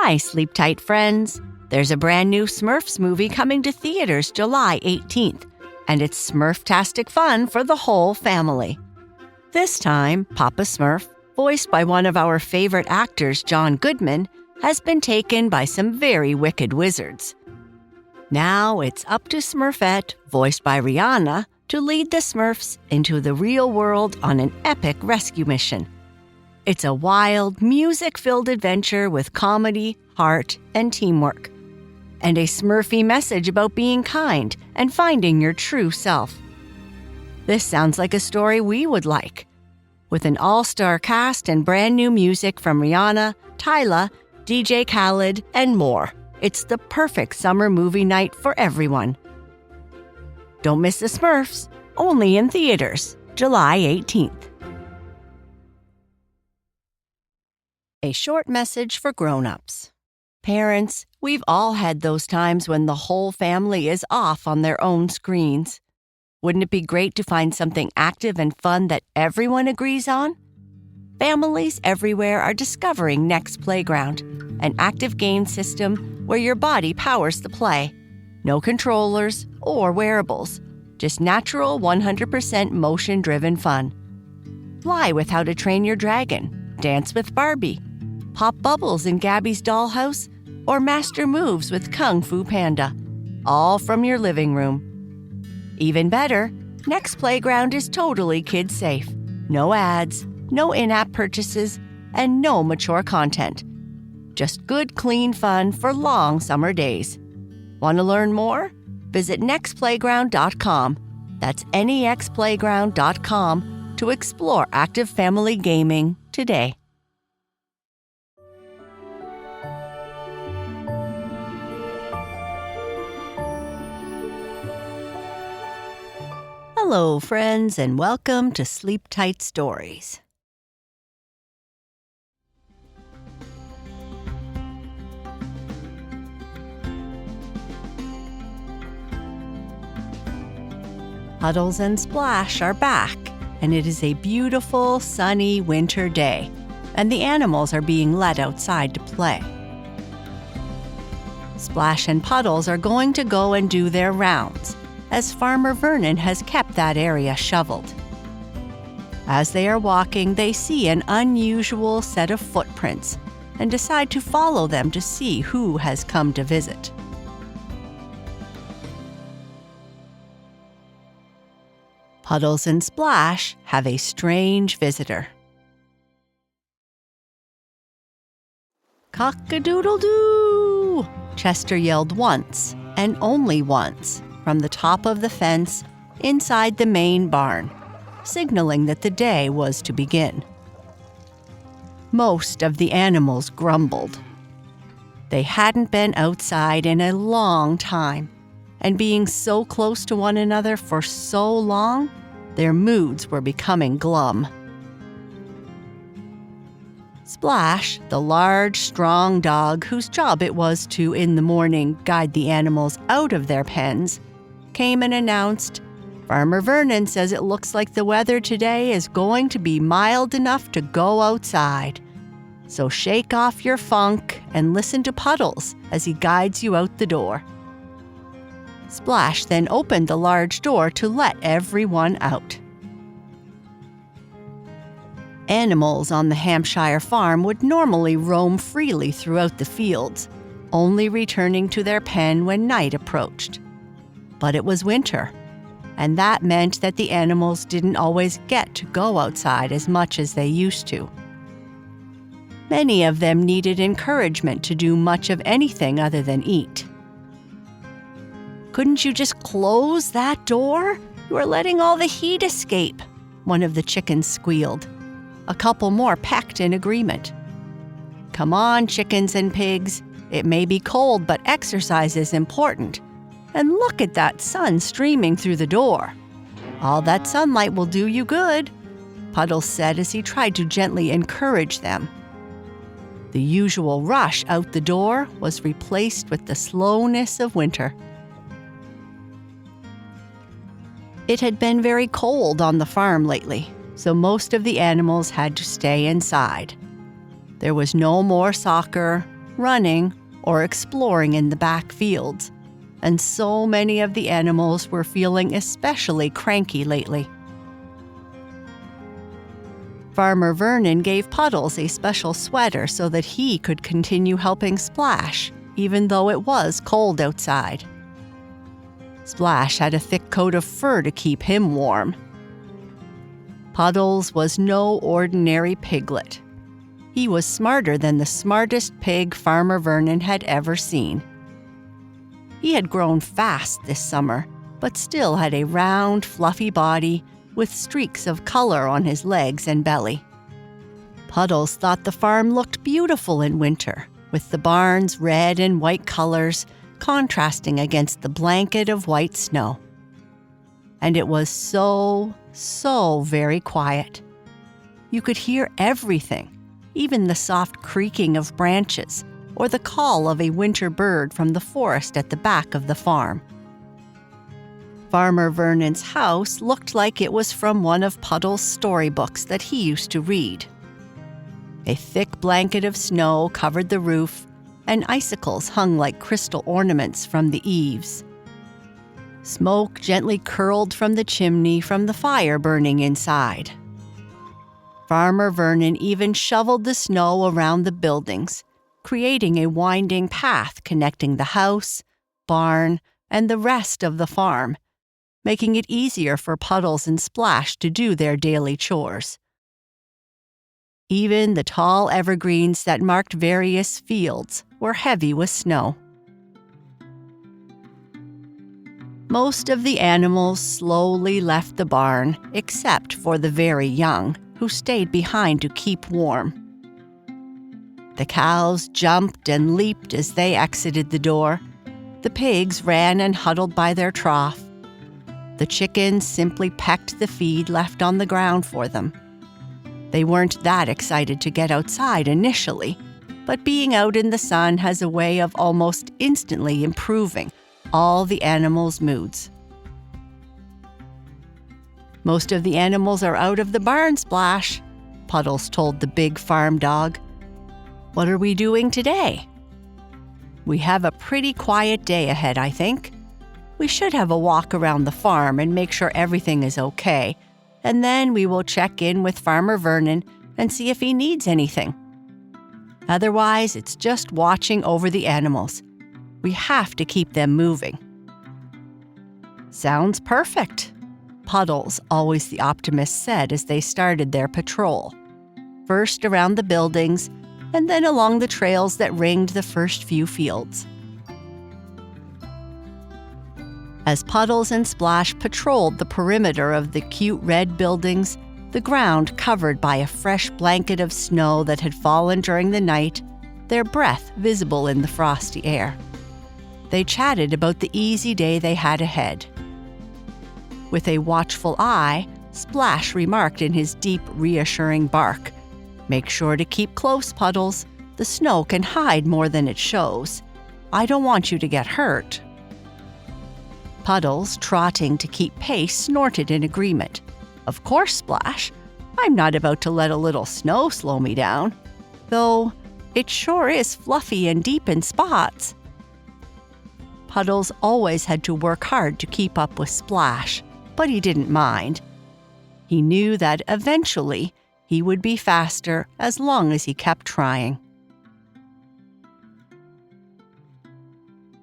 Hi, Sleep Tight friends. There's a brand new Smurfs movie coming to theaters July 18th, and it's Smurftastic fun for the whole family. This time, Papa Smurf, voiced by one of our favorite actors, John Goodman, has been taken by some very wicked wizards. Now it's up to Smurfette, voiced by Rihanna, to lead the Smurfs into the real world on an epic rescue mission. It's a wild, music-filled adventure with comedy, heart, and teamwork. And a Smurfy message about being kind and finding your true self. This sounds like a story we would like. With an all-star cast and brand new music from Rihanna, Tyla, DJ Khaled, and more, it's the perfect summer movie night for everyone. Don't miss the Smurfs, only in theaters, July 18th. A short message for grown-ups. Parents, we've all had those times when the whole family is off on their own screens. Wouldn't it be great to find something active and fun that everyone agrees on? Families everywhere are discovering Next Playground, an active game system where your body powers the play. No controllers or wearables, just natural 100% motion-driven fun. Fly with How to Train Your Dragon, dance with Barbie, pop bubbles in Gabby's dollhouse, or master moves with Kung Fu Panda, all from your living room. Even better, Next Playground is totally kid-safe. No ads, no in-app purchases, and no mature content. Just good, clean fun for long summer days. Want to learn more? Visit nextplayground.com. That's nexplayground.com to explore active family gaming today. Hello, friends, and welcome to Sleep Tight Stories. Puddles and Splash are back, and it is a beautiful, sunny winter day, and the animals are being let outside to play. Splash and Puddles are going to go and do their rounds, as Farmer Vernon has kept that area shoveled. As they are walking, they see an unusual set of footprints and decide to follow them to see who has come to visit. Puddles and Splash have a strange visitor. "Cock-a-doodle-doo!" Chester yelled once, and only once, from the top of the fence inside the main barn, signaling that the day was to begin. Most of the animals grumbled. They hadn't been outside in a long time, and being so close to one another for so long, their moods were becoming glum. Splash, the large, strong dog whose job it was to, in the morning, guide the animals out of their pens, came and announced, "Farmer Vernon says it looks like the weather today is going to be mild enough to go outside. So shake off your funk and listen to Puddles as he guides you out the door." Splash then opened the large door to let everyone out. Animals on the Hampshire farm would normally roam freely throughout the fields, only returning to their pen when night approached. But it was winter, and that meant that the animals didn't always get to go outside as much as they used to. Many of them needed encouragement to do much of anything other than eat. "Couldn't you just close that door? You are letting all the heat escape," one of the chickens squealed. A couple more pecked in agreement. "Come on, chickens and pigs. It may be cold, but exercise is important. And look at that sun streaming through the door. All that sunlight will do you good," Puddles said as he tried to gently encourage them. The usual rush out the door was replaced with the slowness of winter. It had been very cold on the farm lately, so most of the animals had to stay inside. There was no more soccer, running, or exploring in the back fields, and so many of the animals were feeling especially cranky lately. Farmer Vernon gave Puddles a special sweater so that he could continue helping Splash, even though it was cold outside. Splash had a thick coat of fur to keep him warm. Puddles was no ordinary piglet. He was smarter than the smartest pig Farmer Vernon had ever seen. He had grown fast this summer, but still had a round, fluffy body with streaks of color on his legs and belly. Puddles thought the farm looked beautiful in winter, with the barn's red and white colors contrasting against the blanket of white snow. And it was so very quiet. You could hear everything, even the soft creaking of branches or the call of a winter bird from the forest at the back of the farm. Farmer Vernon's house looked like it was from one of Puddles' storybooks that he used to read. A thick blanket of snow covered the roof, and icicles hung like crystal ornaments from the eaves. Smoke gently curled from the chimney from the fire burning inside. Farmer Vernon even shoveled the snow around the buildings, creating a winding path connecting the house, barn, and the rest of the farm, making it easier for Puddles and Splash to do their daily chores. Even the tall evergreens that marked various fields were heavy with snow. Most of the animals slowly left the barn, except for the very young, who stayed behind to keep warm. The cows jumped and leaped as they exited the door. The pigs ran and huddled by their trough. The chickens simply pecked the feed left on the ground for them. They weren't that excited to get outside initially, but being out in the sun has a way of almost instantly improving all the animals' moods. "Most of the animals are out of the barn, Splash," Puddles told the big farm dog. "What are we doing today?" "We have a pretty quiet day ahead, I think. We should have a walk around the farm and make sure everything is okay, and then we will check in with Farmer Vernon and see if he needs anything. Otherwise, it's just watching over the animals. We have to keep them moving." "Sounds perfect," Puddles, always the optimist, said as they started their patrol, first around the buildings and then along the trails that ringed the first few fields. As Puddles and Splash patrolled the perimeter of the cute red buildings, the ground covered by a fresh blanket of snow that had fallen during the night, their breath visible in the frosty air. They chatted about the easy day they had ahead. With a watchful eye, Splash remarked in his deep, reassuring bark, "Make sure to keep close, Puddles. The snow can hide more than it shows. I don't want you to get hurt." Puddles, trotting to keep pace, snorted in agreement. "Of course, Splash. I'm not about to let a little snow slow me down. Though, it sure is fluffy and deep in spots." Puddles always had to work hard to keep up with Splash, but he didn't mind. He knew that eventually he would be faster as long as he kept trying.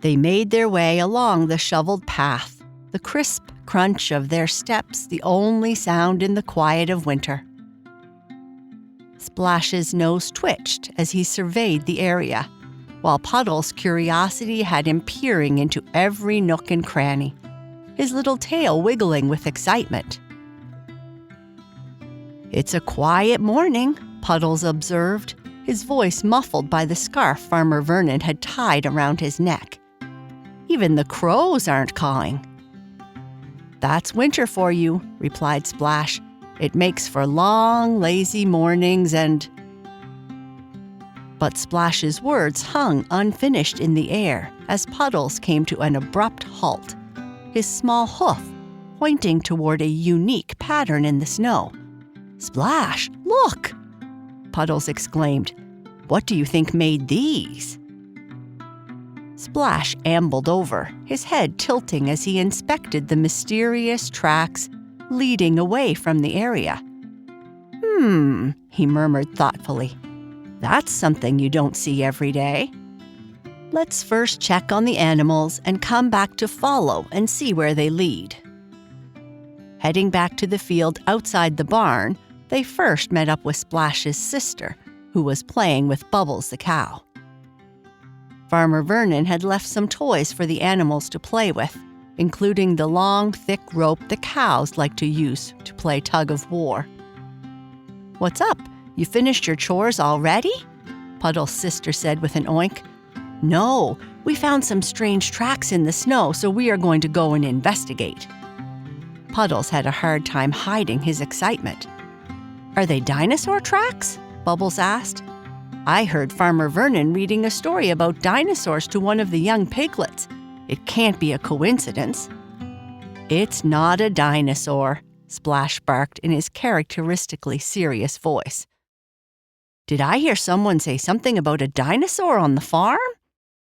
They made their way along the shoveled path, the crisp crunch of their steps the only sound in the quiet of winter. Splash's nose twitched as he surveyed the area, while Puddles' curiosity had him peering into every nook and cranny, his little tail wiggling with excitement. "It's a quiet morning," Puddles observed, his voice muffled by the scarf Farmer Vernon had tied around his neck. "Even the crows aren't cawing." "That's winter for you," replied Splash. "It makes for long, lazy mornings and—" But Splash's words hung unfinished in the air as Puddles came to an abrupt halt, his small hoof pointing toward a unique pattern in the snow. "Splash, look!" Puddles exclaimed. "What do you think made these?" Splash ambled over, his head tilting as he inspected the mysterious tracks leading away from the area. He murmured thoughtfully. That's something you don't see every day. Let's first check on the animals and come back to follow and see where they lead. Heading back to the field outside the barn, they first met up with Splash's sister, who was playing with Bubbles the cow. Farmer Vernon had left some toys for the animals to play with, including the long, thick rope the cows like to use to play tug-of-war. "What's up? You finished your chores already?" Puddles' sister said with an oink. "No, we found some strange tracks in the snow, so we are going to go and investigate." Puddles had a hard time hiding his excitement. "Are they dinosaur tracks?" Bubbles asked. "I heard Farmer Vernon reading a story about dinosaurs to one of the young piglets. It can't be a coincidence." "It's not a dinosaur," Splash barked in his characteristically serious voice. "Did I hear someone say something about a dinosaur on the farm?"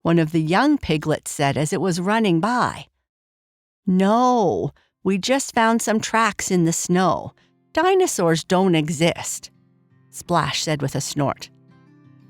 one of the young piglets said as it was running by. "No, we just found some tracks in the snow. Dinosaurs don't exist," Splash said with a snort.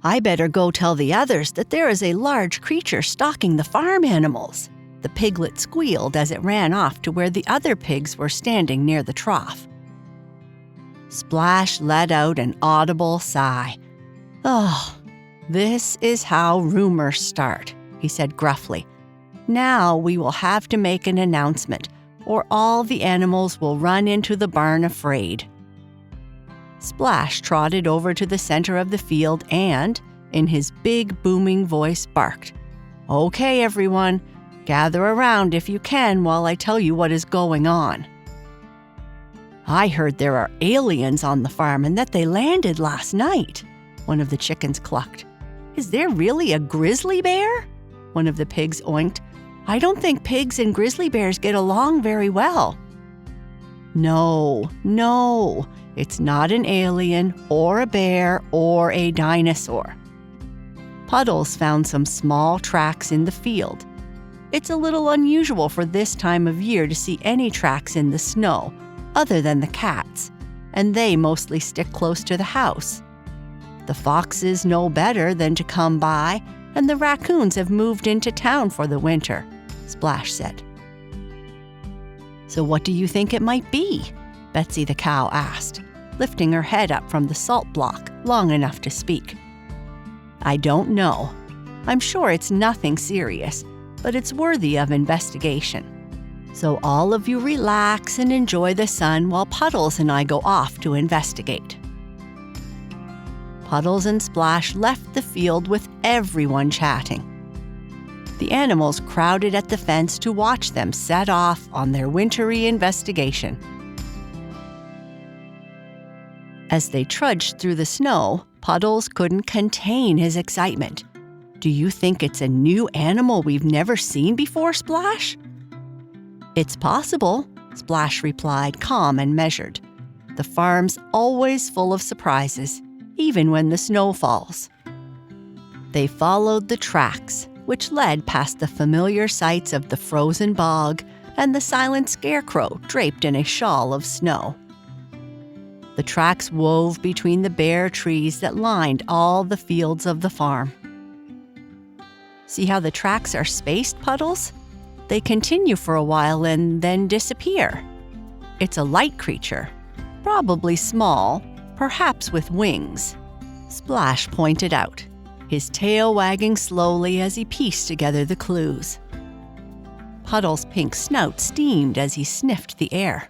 "I better go tell the others that there is a large creature stalking the farm animals," the piglet squealed as it ran off to where the other pigs were standing near the trough. Splash let out an audible sigh. "Oh, this is how rumors start," he said gruffly. "Now we will have to make an announcement, or all the animals will run into the barn afraid." Splash trotted over to the center of the field and, in his big booming voice, barked, "Okay, everyone, gather around if you can while I tell you what is going on." "I heard there are aliens on the farm and that they landed last night," one of the chickens clucked. "Is there really a grizzly bear?" one of the pigs oinked. "I don't think pigs and grizzly bears get along very well." No, it's not an alien or a bear or a dinosaur. Puddles found some small tracks in the field. It's a little unusual for this time of year to see any tracks in the snow, other than the cats, and they mostly stick close to the house. The foxes know better than to come by, and the raccoons have moved into town for the winter, Splash said. "So what do you think it might be?" Betsy the cow asked, lifting her head up from the salt block long enough to speak. "I don't know. I'm sure it's nothing serious, but it's worthy of investigation. So all of you relax and enjoy the sun while Puddles and I go off to investigate." Puddles and Splash left the field with everyone chatting. The animals crowded at the fence to watch them set off on their wintry investigation. As they trudged through the snow, Puddles couldn't contain his excitement. "Do you think it's a new animal we've never seen before, Splash?" "It's possible," Splash replied, calm and measured. "The farm's always full of surprises, even when the snow falls." They followed the tracks, which led past the familiar sights of the frozen bog and the silent scarecrow draped in a shawl of snow. The tracks wove between the bare trees that lined all the fields of the farm. "See how the tracks are spaced, Puddles? They continue for a while and then disappear. It's a light creature, probably small, perhaps with wings," Splash pointed out, his tail wagging slowly as he pieced together the clues. Puddles' pink snout steamed as he sniffed the air.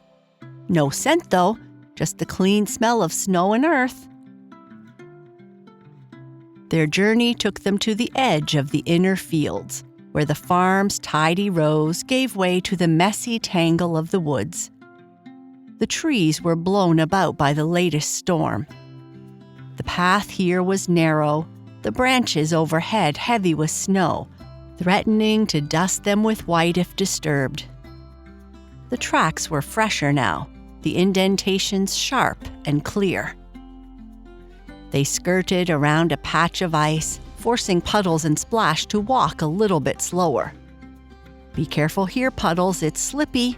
No scent, though, just the clean smell of snow and earth. Their journey took them to the edge of the inner fields, where the farm's tidy rows gave way to the messy tangle of the woods. The trees were blown about by the latest storm. The path here was narrow, the branches overhead heavy with snow, threatening to dust them with white if disturbed. The tracks were fresher now, the indentations sharp and clear. They skirted around a patch of ice, forcing Puddles and Splash to walk a little bit slower. "Be careful here, Puddles, it's slippy,"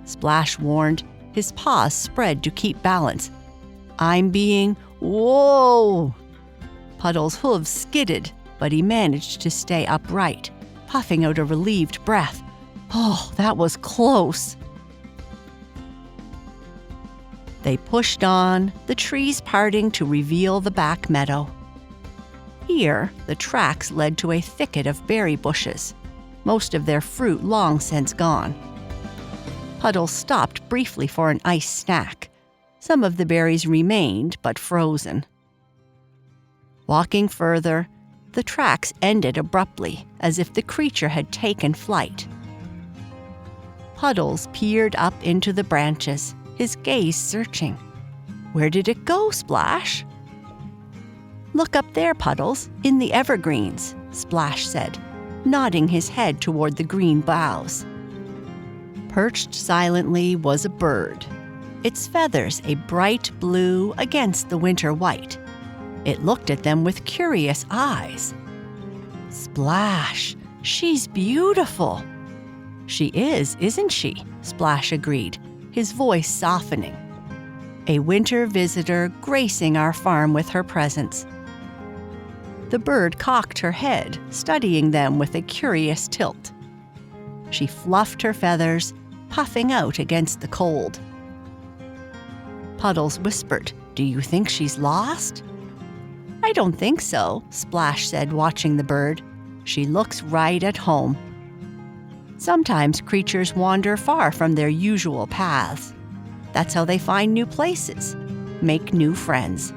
Splash warned, his paws spread to keep balance. Whoa! Puddles' hooves skidded, but he managed to stay upright, puffing out a relieved breath. Oh, that was close. They pushed on, the trees parting to reveal the back meadow. Here, the tracks led to a thicket of berry bushes, most of their fruit long since gone. Puddles stopped briefly for an ice snack. Some of the berries remained, but frozen. Walking further, the tracks ended abruptly, as if the creature had taken flight. Puddles peered up into the branches, his gaze searching. "Where did it go, Splash?" "Look up there, Puddles, in the evergreens," Splash said, nodding his head toward the green boughs. Perched silently was a bird, its feathers a bright blue against the winter white. It looked at them with curious eyes. "Splash, she's beautiful." "She is, isn't she?" Splash agreed, his voice softening. "A winter visitor gracing our farm with her presence." The bird cocked her head, studying them with a curious tilt. She fluffed her feathers, puffing out against the cold. Puddles whispered, "Do you think she's lost?" "I don't think so," Splash said, watching the bird. "She looks right at home." Sometimes creatures wander far from their usual paths. That's how they find new places, make new friends.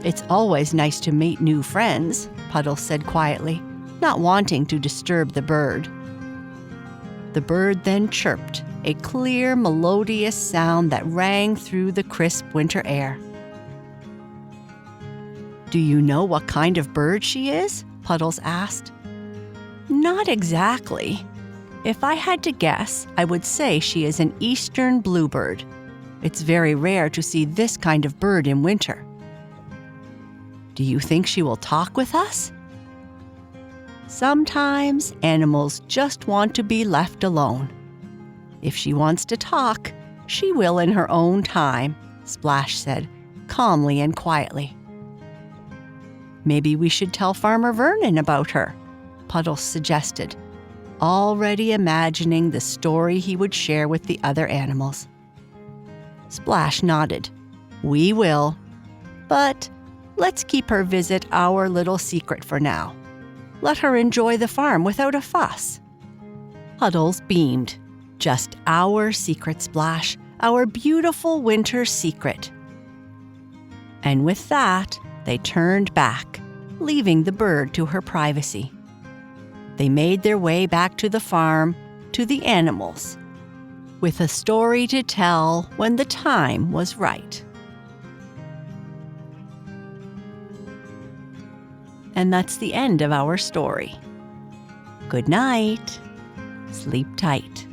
"It's always nice to meet new friends," Puddles said quietly, not wanting to disturb the bird. The bird then chirped, a clear, melodious sound that rang through the crisp winter air. "Do you know what kind of bird she is?" Puddles asked. "Not exactly. If I had to guess, I would say she is an eastern bluebird. It's very rare to see this kind of bird in winter." "Do you think she will talk with us?" "Sometimes animals just want to be left alone. If she wants to talk, she will in her own time," Splash said, calmly and quietly. "Maybe we should tell Farmer Vernon about her," Puddles suggested, already imagining the story he would share with the other animals. Splash nodded. "We will. But let's keep her visit our little secret for now. Let her enjoy the farm without a fuss." Puddles beamed. "Just our secret, Splash, our beautiful winter secret." And with that, they turned back, leaving the bird to her privacy. They made their way back to the farm, to the animals, with a story to tell when the time was right. And that's the end of our story. Good night. Sleep tight.